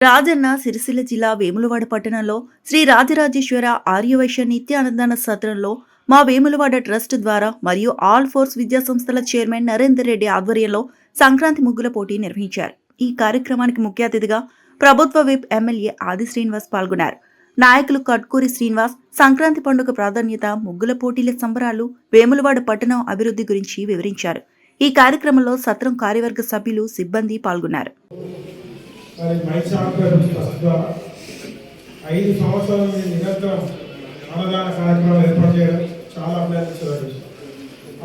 రాజన్న సిరిసిల్ల జిల్లా వేములవాడ పట్టణంలో శ్రీ రాజరాజేశ్వర ఆర్యవైశ్య నిత్యానందాన సత్రంలో మా వేములవాడ ట్రస్ట్ ద్వారా మరియు ఆల్ ఫోర్స్ విద్యా సంస్థల చైర్మన్ నరేందర్ రెడ్డి ఆధ్వర్యంలో సంక్రాంతి ముగ్గుల పోటీ నిర్వహించారు. ఈ కార్యక్రమానికి ముఖ్య అతిథిగా ప్రభుత్వ విప్ ఎమ్మెల్యే ఆది శ్రీనివాస్ పాల్గొన్నారు. నాయకులు కట్కూరి శ్రీనివాస్ సంక్రాంతి పండుగ ప్రాధాన్యత, ముగ్గుల పోటీల సంబరాలు, వేములవాడ పట్టణం అభివృద్ధి గురించి వివరించారు. ఈ కార్యక్రమంలో సత్రం కార్యవర్గ సభ్యులు, సిబ్బంది పాల్గొన్నారు. మరి మైసాపేట ట్రస్ట్ ద్వారా 5 సంవత్సరాల నుండి నిరంతరం అన్నదాన కార్యక్రమాలు ఏర్పాటు చేయడం చాలా అభినందించిన విషయం.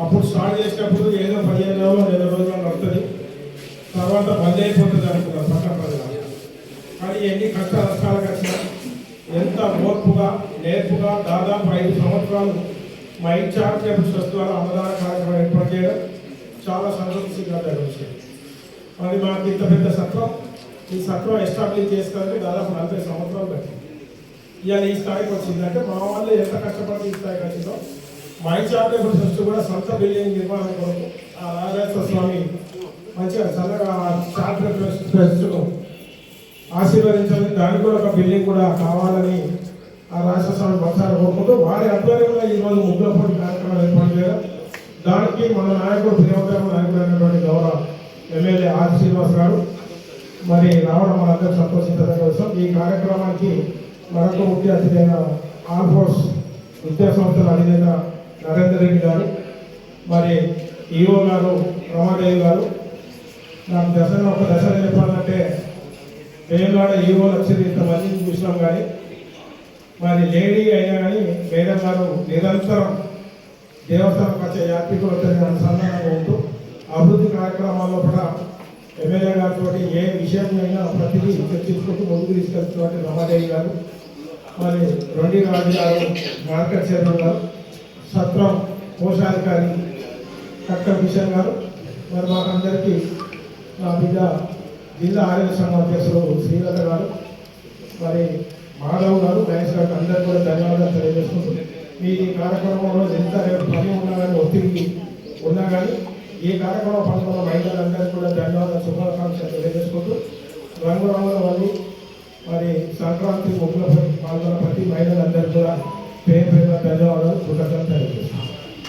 అప్పుడు స్టార్ట్ చేసినప్పుడు ఏదో 15 రోజులు 2 రోజులు నడుతుంది, తర్వాత బంద్ అయిపోతుంది అనుకున్నారు పట్టణ ప్రజలు. కానీ ఎన్ని కష్ట నష్టాలకు వచ్చినా ఎంత ఓర్పుగా నేర్పుగా దాదాపు 5 సంవత్సరాలు మైసాపేట ట్రస్ట్ ద్వారా అన్నదాన కార్యక్రమం ఏర్పాటు చేయడం చాలా సంతోషంగా విషయం. మరి మాకు ఇంత పెద్ద సత్రం, ఈ సత్రం ఎస్టాబ్లిష్ చేసుకోవడానికి దాదాపు 40 సంవత్సరాలు పట్టింది. ఇవాళ ఈ స్థాయికి వచ్చిందంటే మా వాళ్ళు ఎంత కష్టపడి ఈ స్థాయికి వచ్చిందో, మైసాపేట ట్రస్ట్ కూడా సొంత బిల్డింగ్ నిర్మాణం కొరకు ఆ రాజేశ్వర స్వామి మంచిగా చల్లగా చార్టర్ ట్రస్ట్ను ఆశీర్వదించాలని, దానికి కూడా ఒక బిల్డింగ్ కూడా కావాలని ఆ రాజేశ్వర స్వామి భక్తాలు కోరుకుంటూ వారి ఆధ్వర్యంలో ఈరోజు ముగ్గుల పోటీ కార్యక్రమాలు ఏర్పాటు చేయడం, దానికి మన నాయకుడు ప్రియమైన నాయకుడు అయినటువంటి గౌరవ ఎమ్మెల్యే ఆది శ్రీనివాస్ గారు మరి రావడం మనందరూ సంతోషించడం కోసం. ఈ కార్యక్రమానికి మరొక ముఖ్య అతిథి అయిన ఆల్ ఫోర్స్ విద్యా సంస్థల అధినేత నరేందర్ రెడ్డి గారు, మరి ఈఓ గారు రమాదేవి గారు. నాకు ఒక దశలో చెప్పాలంటే వేములవాడ ఈఓలు వచ్చింది ఇంతమందిని చూసినాం, కానీ మరి లేడీ అయినా కానీ మేడం గారు నిరంతరం దేవస్థానం వచ్చే యాత్రికులతో అనుసంధానంగా ఉంటూ అభివృద్ధి కార్యక్రమాల్లో కూడా ఎమ్మెల్యే గారితో ఏ విషయమైనా ప్రతిదీ చర్చించుకుంటూ ముందుకు తీసుకెళ్తున్నటువంటి రమాదేవి గారు, మరి రొండి రాజు గారు, మార్కెట్ చైర్మన్ గారు, సత్రం కోశాధికారి కట్టర్ కిషన్ గారు, మరి మాకందరికీ మా బిడ్డ జిల్లా ఆరోగ్య సంఘం అధ్యక్షులు శ్రీలత గారు, మరి మాధవ్ గారు, మహేష్ గారు అందరికీ కూడా ధన్యవాదాలు తెలియజేసుకుంటూ, మీ కార్యక్రమంలో ఎంత పని ఉన్నా కానీ ఒత్తిడి ఉన్నా కానీ ఈ కార్యక్రమం పాల్గొన్న మహిళలందరికీ కూడా ధన్యవాదాలు శుభాకాంక్షలు తెలియజేసుకుంటూ, రంగురంగుల వాళ్ళు మరి సంక్రాంతి ముగ్గుల పాల్గొన్న ప్రతి మహిళలందరికీ కూడా పేరు ధన్యవాదాలు కృతజ్ఞతలు.